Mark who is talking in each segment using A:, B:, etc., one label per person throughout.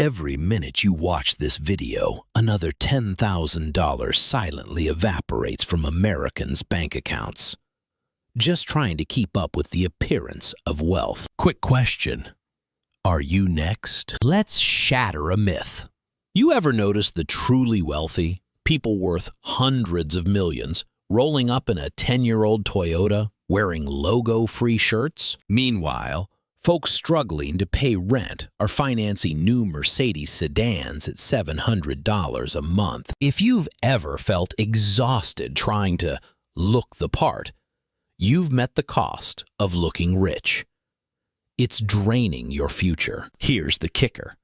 A: Every minute you watch this video, another $10,000 silently evaporates from Americans' bank accounts, just trying to keep up with the appearance of wealth. Quick question. Are you next? Let's shatter a myth. You ever notice the truly wealthy, people worth hundreds of millions, rolling up in a 10-year-old Toyota, wearing logo-free shirts? Meanwhile, folks struggling to pay rent are financing new Mercedes sedans at $700 a month. If you've ever felt exhausted trying to look the part, you've met the cost of looking rich. It's draining your future. Here's the kicker.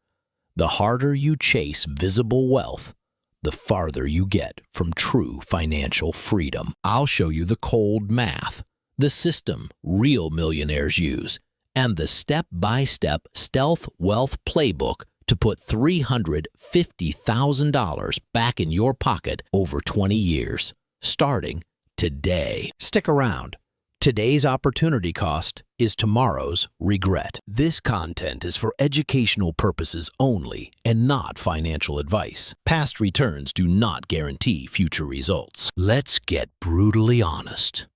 A: The harder you chase visible wealth, the farther you get from true financial freedom. I'll show you the cold math, the system real millionaires use, and the step-by-step stealth wealth playbook to put $350,000 back in your pocket over 20 years, starting today. Stick around. Today's opportunity cost is tomorrow's regret. This content is for educational purposes only and not financial advice. Past returns do not guarantee future results. Let's get brutally honest.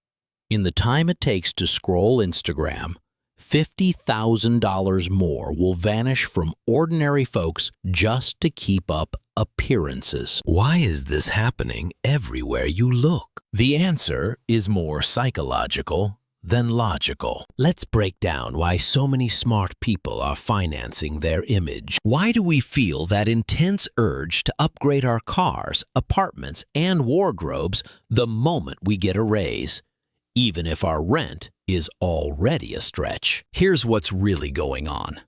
A: In the time it takes to scroll Instagram, $50,000 more will vanish from ordinary folks just to keep up appearances. Why is this happening everywhere you look? The answer is more psychological than logical. Let's break down why so many smart people are financing their image. Why do we feel that intense urge to upgrade our cars, apartments, and wardrobes the moment we get a raise, even if our rent is already a stretch? Here's what's really going on.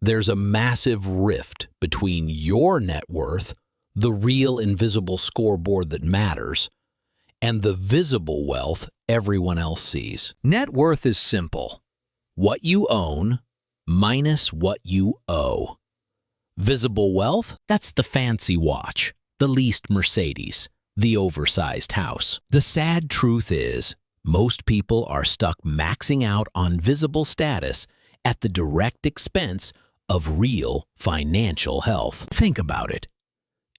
A: There's a massive rift between your net worth, the real invisible scoreboard that matters, and the visible wealth everyone else sees. Net worth is simple. What you own minus what you owe. Visible wealth, that's the fancy watch, the leased Mercedes, the oversized house. The sad truth is, most people are stuck maxing out on visible status at the direct expense of real financial health. Think about it.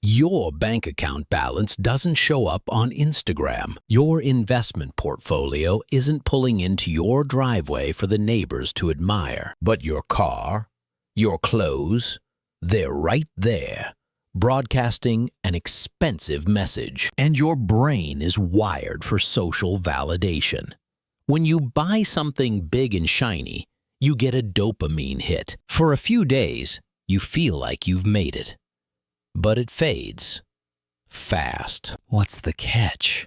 A: Your bank account balance doesn't show up on Instagram. Your investment portfolio isn't pulling into your driveway for the neighbors to admire. But your car, your clothes, they're right there, broadcasting an expensive message. And your brain is wired for social validation. When you buy something big and shiny, you get a dopamine hit. For a few days, you feel like you've made it. But it fades fast. What's the catch?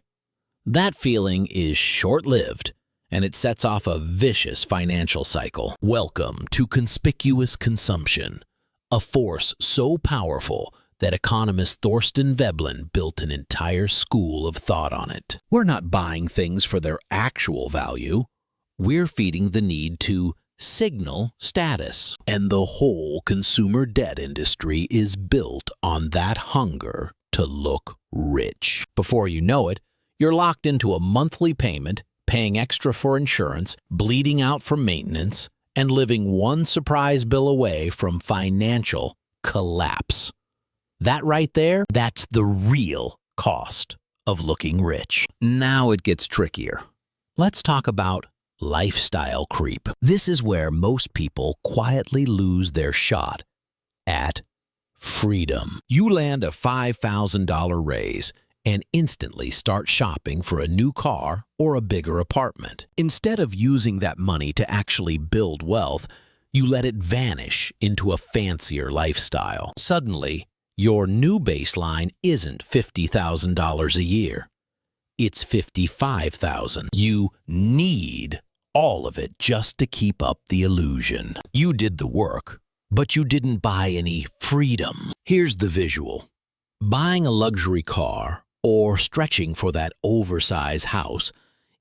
A: That feeling is short-lived, and it sets off a vicious financial cycle. Welcome to conspicuous consumption, a force so powerful that economist Thorsten Veblen built an entire school of thought on it. We're not buying things for their actual value. We're feeding the need to signal status. And the whole consumer debt industry is built on that hunger to look rich. Before you know it, you're locked into a monthly payment, paying extra for insurance, bleeding out for maintenance, and living one surprise bill away from financial collapse. That right there, that's the real cost of looking rich. Now it gets trickier. Let's talk about lifestyle creep. This is where most people quietly lose their shot at freedom. You land a $5,000 raise and instantly start shopping for a new car or a bigger apartment. Instead of using that money to actually build wealth, you let it vanish into a fancier lifestyle. Suddenly, your new baseline isn't $50,000 a year. It's $55,000. You need all of it just to keep up the illusion. You did the work, but you didn't buy any freedom. Here's the visual. Buying a luxury car or stretching for that oversized house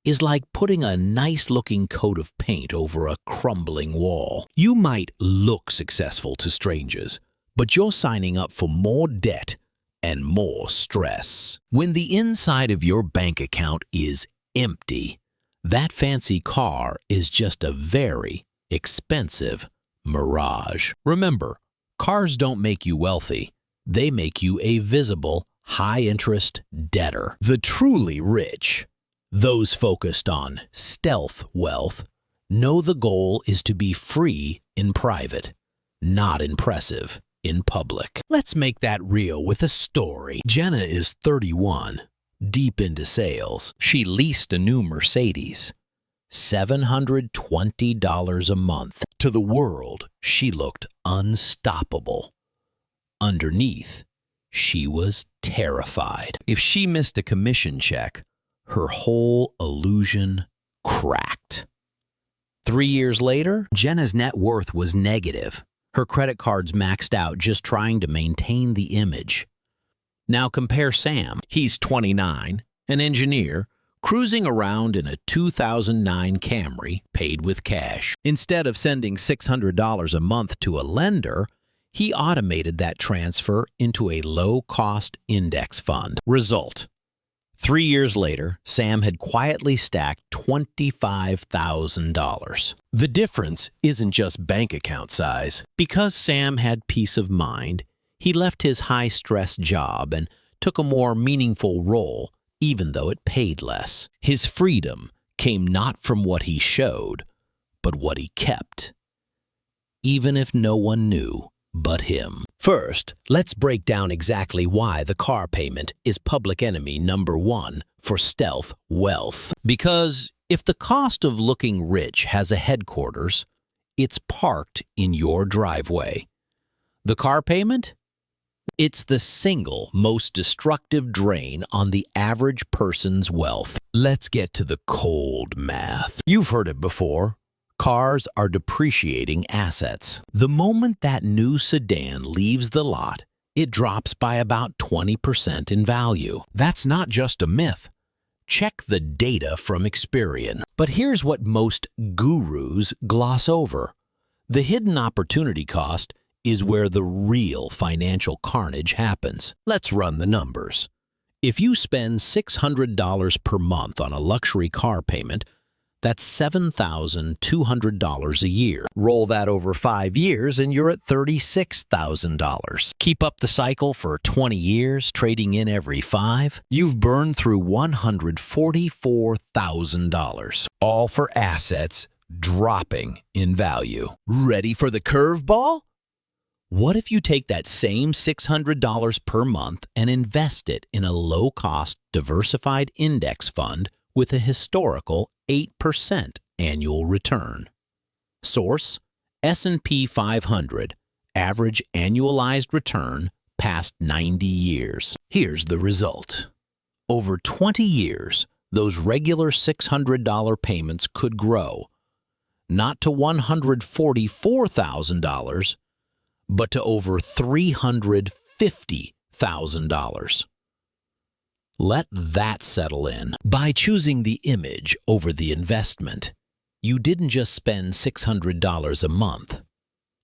A: is like putting a nice-looking coat of paint over a crumbling wall. You might look successful to strangers, but you're signing up for more debt and more stress. When the inside of your bank account is empty, that fancy car is just a very expensive mirage. Remember, Cars don't make you wealthy. They make you a visible, high-interest debtor. The truly rich, those focused on stealth wealth, know the goal is to be free in private, not impressive in public. Let's make that real with a story. Jenna is 31, deep into sales. She leased a new Mercedes. $720 a month. To the world, she looked unstoppable. Underneath, she was terrified. If she missed a commission check, her whole illusion cracked. 3 years later, Jenna's net worth was negative. Her credit cards maxed out just trying to maintain the image. Now compare Sam. He's 29, an engineer, cruising around in a 2009 Camry paid with cash. Instead of sending $600 a month to a lender, he automated that transfer into a low-cost index fund. Result: 3 years later, Sam had quietly stacked $25,000. The difference isn't just bank account size. Because Sam had peace of mind, he left his high-stress job and took a more meaningful role, even though it paid less. His freedom came not from what he showed, but what he kept, even if no one knew but him. First, let's break down exactly why the car payment is public enemy number one for stealth wealth. Because if the cost of looking rich has a headquarters, it's parked in your driveway. The car payment? It's the single most destructive drain on the average person's wealth. Let's get to the cold math. You've heard it before. Cars are depreciating assets. The moment that new sedan leaves the lot, it drops by about 20% in value. That's not just a myth. Check the data from Experian. But here's what most gurus gloss over. The hidden opportunity cost is where the real financial carnage happens. Let's run the numbers. If you spend $600 per month on a luxury car payment, that's $7,200 a year. Roll that over 5 years and you're at $36,000. Keep up the cycle for 20 years, trading in every 5. You've burned through $144,000, all for assets dropping in value. Ready for the curveball? What if you take that same $600 per month and invest it in a low-cost, diversified index fund with a historical 8% annual return? Source: S&P 500, average annualized return past 90 years. Here's the result. Over 20 years, those regular $600 payments could grow, not to $144,000, but to over $350,000. Let that settle in. By choosing the image over the investment, you didn't just spend $600 a month.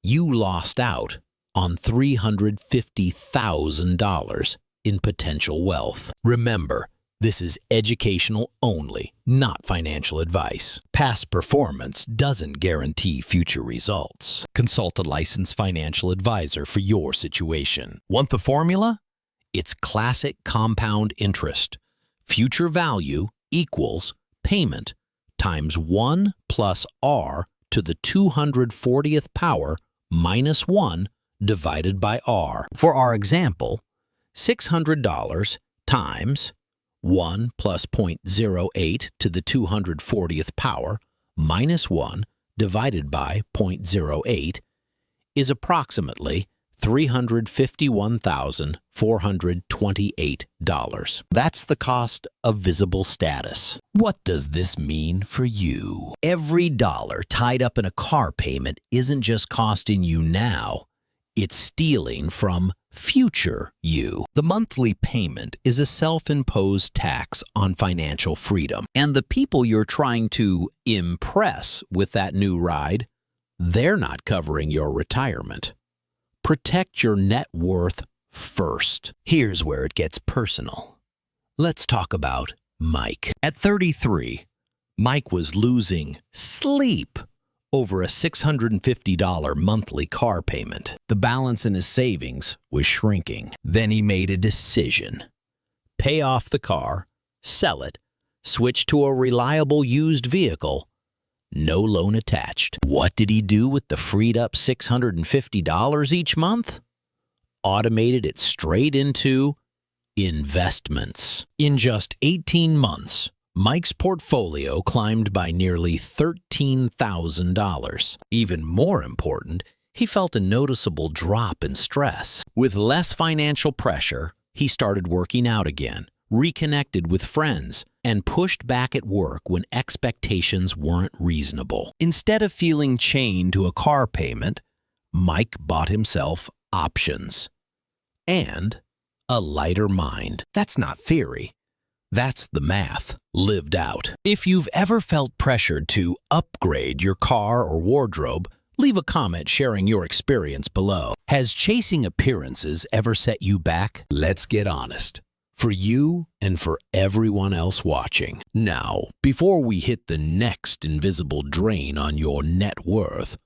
A: You lost out on $350,000 in potential wealth. Remember, this is educational only, not financial advice. Past performance doesn't guarantee future results. Consult a licensed financial advisor for your situation. Want the formula? It's classic compound interest. Future value equals payment times 1 plus r to the 240th power minus 1 divided by r. For our example, $600 times 1 plus 0.08 to the 240th power minus 1 divided by 0.08 is approximately $351,428. That's the cost of visible status. What does this mean for you? Every dollar tied up in a car payment isn't just costing you now, it's stealing from future you. The monthly payment is a self-imposed tax on financial freedom. And the people you're trying to impress with that new ride, they're not covering your retirement. Protect your net worth first. Here's where it gets personal. Let's talk about Mike. At 33, Mike was losing sleep over a $650 monthly car payment. The balance in his savings was shrinking. Then he made a decision. Pay off the car, sell it, switch to a reliable used vehicle, no loan attached. What did he do with the freed up $650 each month? Automated it straight into investments. In just 18 months, Mike's portfolio climbed by nearly $13,000. Even more important, he felt a noticeable drop in stress. With less financial pressure, he started working out again, reconnected with friends, and pushed back at work when expectations weren't reasonable. Instead of feeling chained to a car payment, Mike bought himself options and a lighter mind. That's not theory. That's the math lived out. If you've ever felt pressured to upgrade your car or wardrobe, leave a comment sharing your experience below. Has chasing appearances ever set you back? Let's get honest. For you and for everyone else watching. Now, before we hit the next invisible drain on your net worth,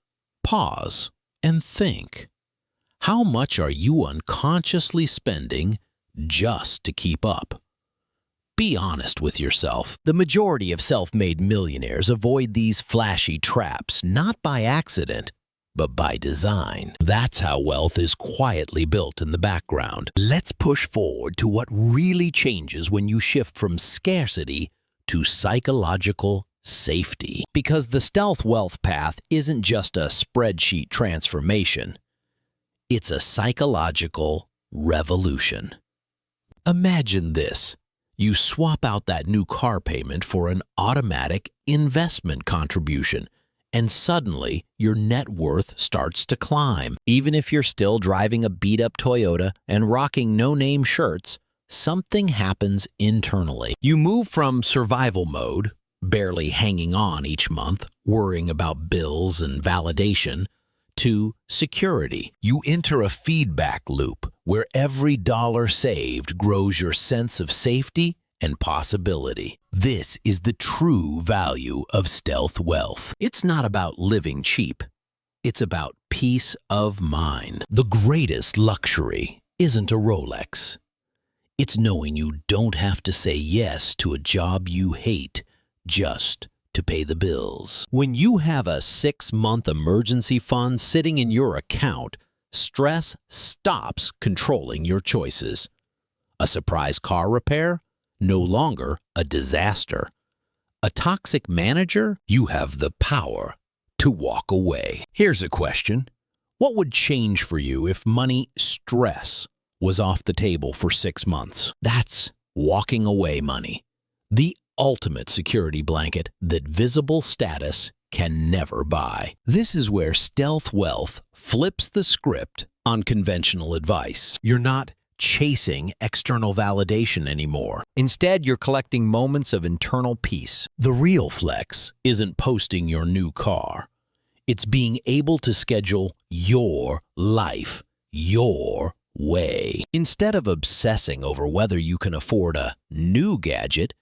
A: pause and think. How much are you unconsciously spending just to keep up? Be honest with yourself. The majority of self-made millionaires avoid these flashy traps not by accident, but by design. That's how wealth is quietly built in the background. Let's push forward to what really changes when you shift from scarcity to psychological safety. Because the stealth wealth path isn't just a spreadsheet transformation. It's a psychological revolution. Imagine this. You swap out that new car payment for an automatic investment contribution, and suddenly your net worth starts to climb. Even if you're still driving a beat-up Toyota and rocking no-name shirts, something happens internally. You move from survival mode, barely hanging on each month, worrying about bills and validation, to security. You enter a feedback loop where every dollar saved grows your sense of safety and possibility. This is the true value of stealth wealth. It's not about living cheap. It's about peace of mind. The greatest luxury isn't a Rolex. It's knowing you don't have to say yes to a job you hate just to pay the bills. When you have a 6-month emergency fund sitting in your account, stress stops controlling your choices. A surprise car repair? No longer a disaster. A toxic manager? You have the power to walk away. Here's a question. What would change for you if money stress was off the table for 6 months? That's walking away money. The ultimate security blanket that visible status can never buy. This is where stealth wealth flips the script on conventional advice. You're not chasing external validation anymore. Instead, you're collecting moments of internal peace. The real flex isn't posting your new car. It's being able to schedule your life, your way. Instead of obsessing over whether you can afford a new gadget,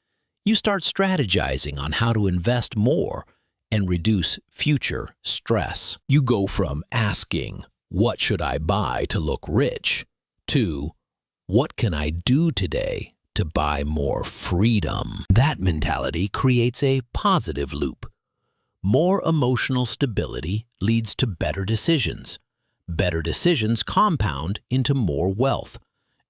A: you start strategizing on how to invest more and reduce future stress. You go from asking, "What should I buy to look rich?" to "What can I do today to buy more freedom?" That mentality creates a positive loop. More emotional stability leads to better decisions. Better decisions compound into more wealth.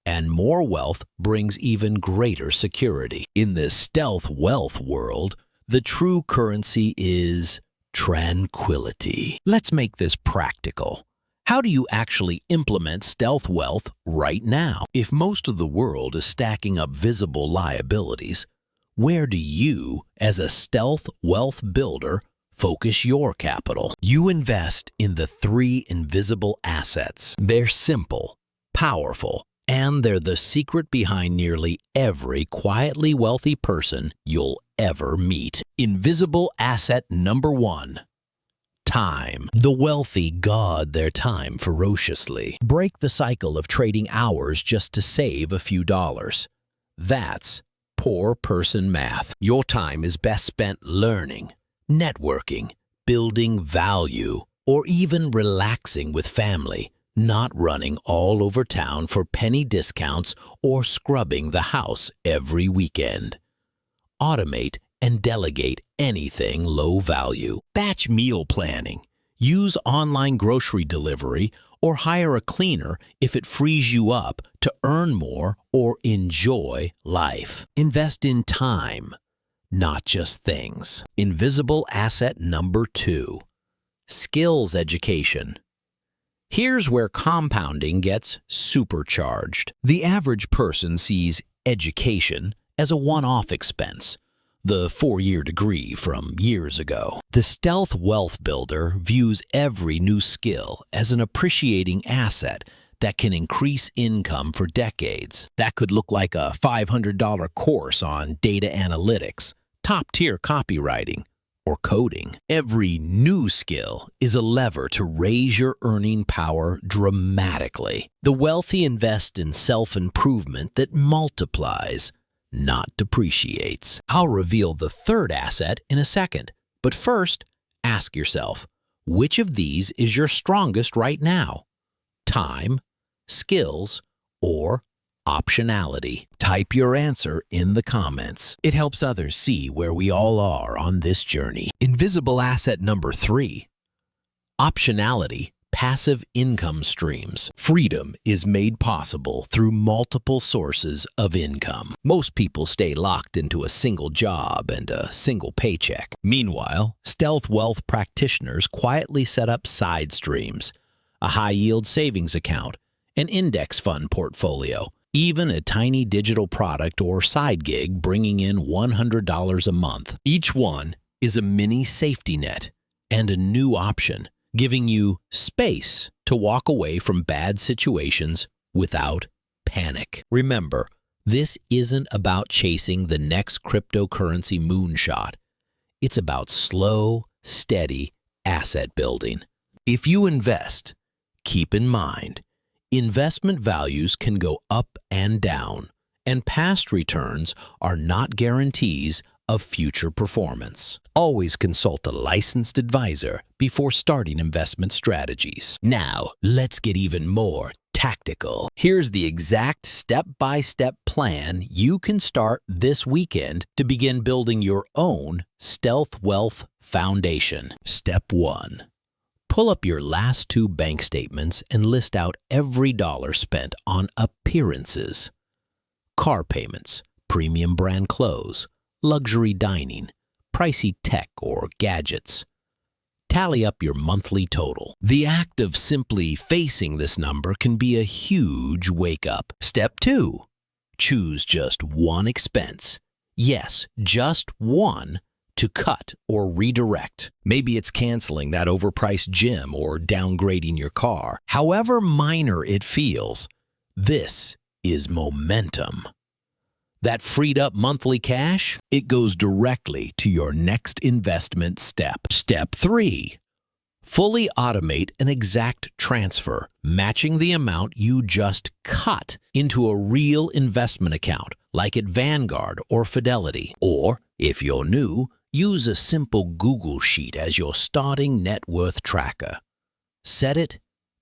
A: And more wealth brings even greater security. In this stealth wealth world, the true currency is tranquility. Let's make this practical. How do you actually implement stealth wealth right now? If most of the world is stacking up visible liabilities, where do you, as a stealth wealth builder, focus your capital? You invest in the 3 invisible assets. They're simple, powerful, and they're the secret behind nearly every quietly wealthy person you'll ever meet. Invisible asset number 1. Time. The wealthy guard their time ferociously. Break the cycle of trading hours just to save a few dollars. That's poor person math. Your time is best spent learning, networking, building value, or even relaxing with family, not running all over town for penny discounts or scrubbing the house every weekend. Automate and delegate anything low value. Batch meal planning. Use online grocery delivery or hire a cleaner if it frees you up to earn more or enjoy life. Invest in time, not just things. Invisible asset number 2, skills education. Here's where compounding gets supercharged. The average person sees education as a one-off expense, the 4-year degree from years ago. The stealth wealth builder views every new skill as an appreciating asset that can increase income for decades. That could look like a $500 course on data analytics, top-tier copywriting, or coding. Every new skill is a lever to raise your earning power dramatically. The wealthy invest in self-improvement that multiplies, not depreciates. I'll reveal the third asset in a second, but first, ask yourself, which of these is your strongest right now? Time, skills, or optionality? Type your answer in the comments. It helps others see where we all are on this journey. Invisible asset number 3, optionality. Passive income streams. Freedom is made possible through multiple sources of income. Most people stay locked into a single job and a single paycheck. Meanwhile, stealth wealth practitioners quietly set up side streams, a high-yield savings account, an index fund portfolio, even a tiny digital product or side gig bringing in $100 a month. Each one is a mini safety net and a new option, giving you space to walk away from bad situations without panic. Remember, this isn't about chasing the next cryptocurrency moonshot. It's about slow, steady asset building. If you invest, keep in mind, investment values can go up and down, and past returns are not guarantees of future performance. Always consult a licensed advisor before starting investment strategies. Now, let's get even more tactical. Here's the exact step-by-step plan you can start this weekend to begin building your own stealth wealth foundation. Step 1. Pull up your last 2 bank statements and list out every dollar spent on appearances. Car payments, premium brand clothes, luxury dining, pricey tech or gadgets. Tally up your monthly total. The act of simply facing this number can be a huge wake-up. Step 2. Choose just one expense. Yes, just one to cut or redirect. Maybe it's canceling that overpriced gym or downgrading your car. However minor it feels, this is momentum. That freed up monthly cash, it goes directly to your next investment step. Step 3. Fully automate an exact transfer, matching the amount you just cut into a real investment account, like at Vanguard or Fidelity. Or, if you're new, use a simple Google Sheet as your starting net worth tracker. Set it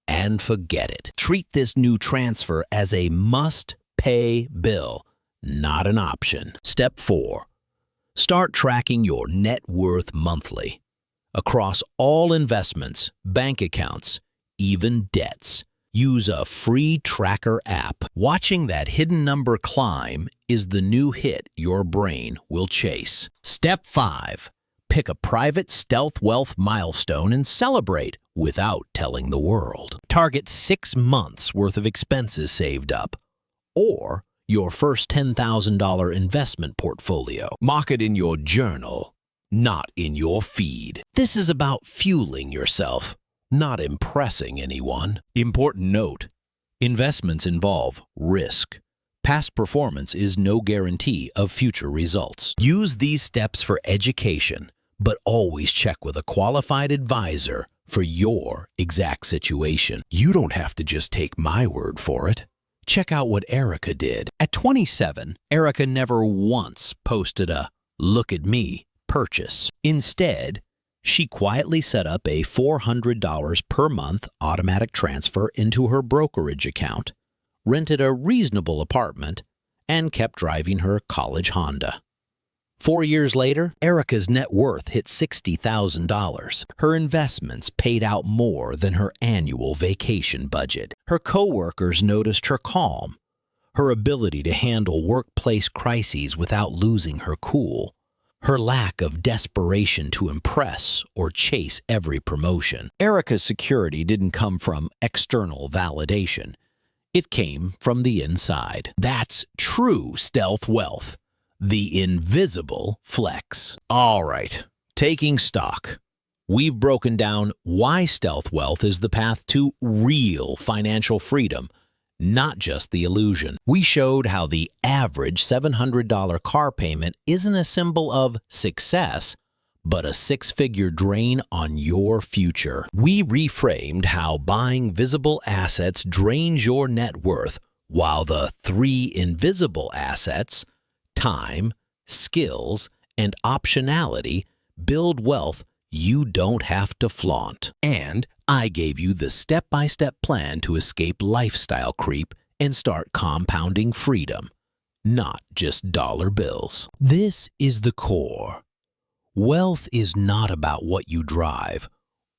A: and forget it. Treat this new transfer as a must-pay bill, not an option. Step 4. Start tracking your net worth monthly. Across all investments, bank accounts, even debts. Use a free tracker app. Watching that hidden number climb is the new hit your brain will chase. Step 5. Pick a private stealth wealth milestone and celebrate without telling the world. Target 6 months worth of expenses saved up, or your first $10,000 investment portfolio. Mark it in your journal, not in your feed. This is about fueling yourself, not impressing anyone. Important note: investments involve risk. Past performance is no guarantee of future results. Use these steps for education, but always check with a qualified advisor for your exact situation. You don't have to just take my word for it. Check out what Erica did. At 27, Erica never once posted a "look at me" purchase. Instead, She quietly set up a $400 per month automatic transfer into her brokerage account, rented a reasonable apartment, and kept driving her college Honda. 4 years later, Erica's net worth hit $60,000. Her investments paid out more than her annual vacation budget. Her coworkers noticed her calm, her ability to handle workplace crises without losing her cool, her lack of desperation to impress or chase every promotion. Erica's security didn't come from external validation. It came from the inside. That's true stealth wealth. The invisible flex. All right, taking stock. We've broken down why stealth wealth is the path to real financial freedom, not just the illusion. We showed how the average $700 car payment isn't a symbol of success, but a six-figure drain on your future. We reframed how buying visible assets drains your net worth, while the three invisible assets, time, skills, and optionality, build wealth you don't have to flaunt. And I gave you the step-by-step plan to escape lifestyle creep and start compounding freedom, not just dollar bills. This is the core. Wealth is not about what you drive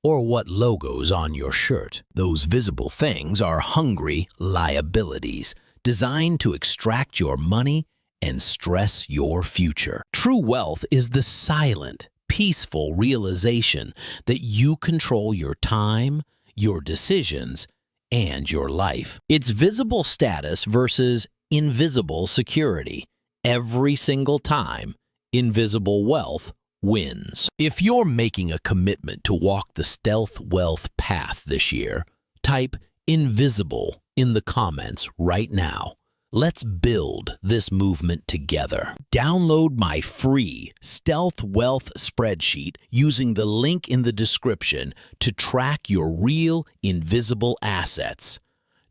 A: or what logo's on your shirt. Those visible things are hungry liabilities designed to extract your money and stress your future. True wealth is the silent, peaceful realization that you control your time, your decisions, and your life. It's visible status versus invisible security. Every single time, invisible wealth wins. If you're making a commitment to walk the stealth wealth path this year, type invisible in the comments right now. Let's build this movement together. Download my free Stealth Wealth spreadsheet using the link in the description to track your real invisible assets,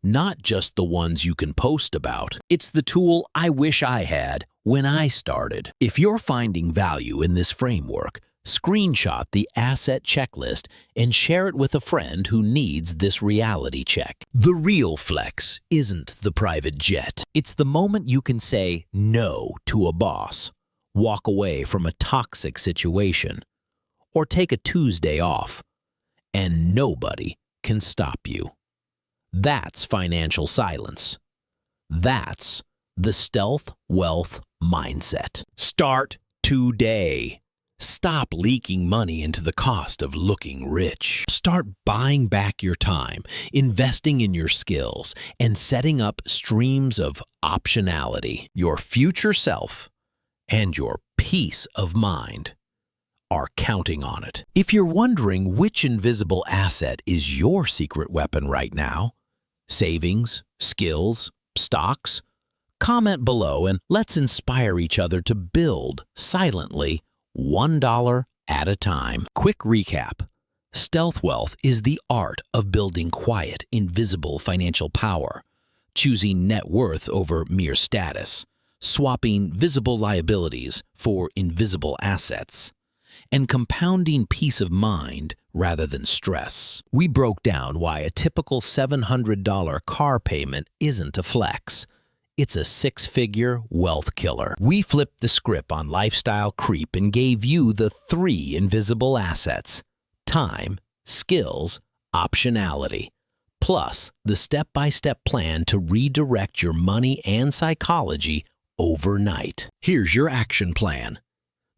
A: not just the ones you can post about. It's the tool I wish I had when I started. If you're finding value in this framework, screenshot the asset checklist and share it with a friend who needs this reality check. The real flex isn't the private jet. It's the moment you can say no to a boss, walk away from a toxic situation, or take a Tuesday off, and nobody can stop you. That's financial silence. That's the stealth wealth mindset. Start today. Stop leaking money into the cost of looking rich. Start buying back your time, investing in your skills, and setting up streams of optionality. Your future self and your peace of mind are counting on it. If you're wondering which invisible asset is your secret weapon right now, savings, skills, stocks, comment below and let's inspire each other to build silently $1 at a time. Quick recap. Stealth wealth is the art of building quiet, invisible financial power, choosing net worth over mere status, swapping visible liabilities for invisible assets, and compounding peace of mind rather than stress. We broke down why a typical $700 car payment isn't a flex. It's a six-figure wealth killer. We flipped the script on lifestyle creep and gave you the three invisible assets: time, skills, optionality, plus the step-by-step plan to redirect your money and psychology overnight. Here's your action plan.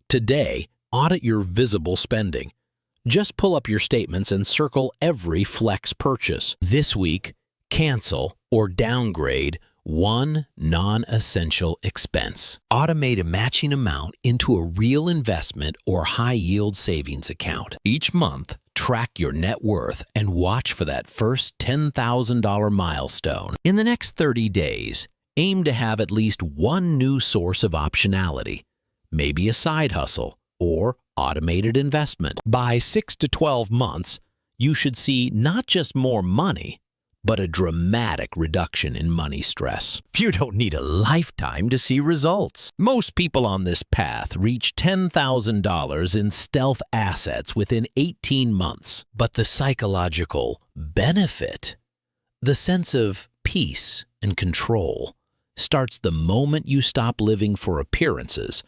A: Today, audit your visible spending. Just pull up your statements and circle every flex purchase. This week, cancel or downgrade one non-essential expense. Automate a matching amount into a real investment or high-yield savings account. Each month, track your net worth and watch for that first $10,000 milestone. In the next 30 days, aim to have at least one new source of optionality, maybe a side hustle or automated investment. By 6 to 12 months, you should see not just more money, but a dramatic reduction in money stress. You don't need a lifetime to see results. Most people on this path reach $10,000 in stealth assets within 18 months. But the psychological benefit, the sense of peace and control, starts the moment you stop living for appearances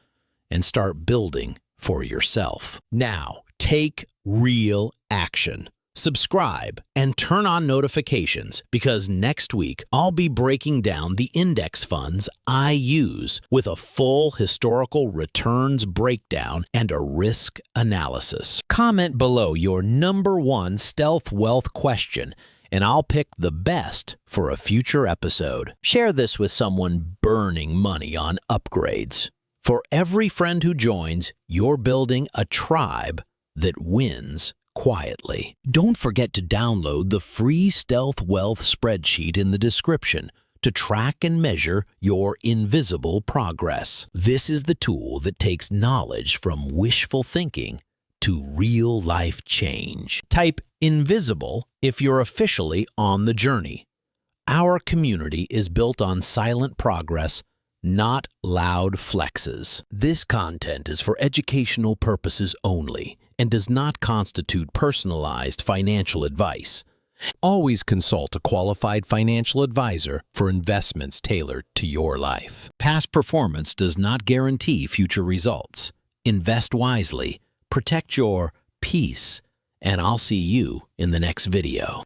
A: and start building for yourself. Now, take real action. Subscribe and turn on notifications because next week I'll be breaking down the index funds I use with a full historical returns breakdown and a risk analysis. Comment below your #1 stealth wealth question and I'll pick the best for a future episode. Share this with someone burning money on upgrades. For every friend who joins, you're building a tribe that wins quietly. Don't forget to download the free Stealth Wealth spreadsheet in the description to track and measure your invisible progress. This is the tool that takes knowledge from wishful thinking to real-life change. Type invisible if you're officially on the journey. Our community is built on silent progress, not loud flexes. This content is for educational purposes only and does not constitute personalized financial advice. Always consult a qualified financial advisor for investments tailored to your life. Past performance does not guarantee future results. Invest wisely, protect your peace, and I'll see you in the next video.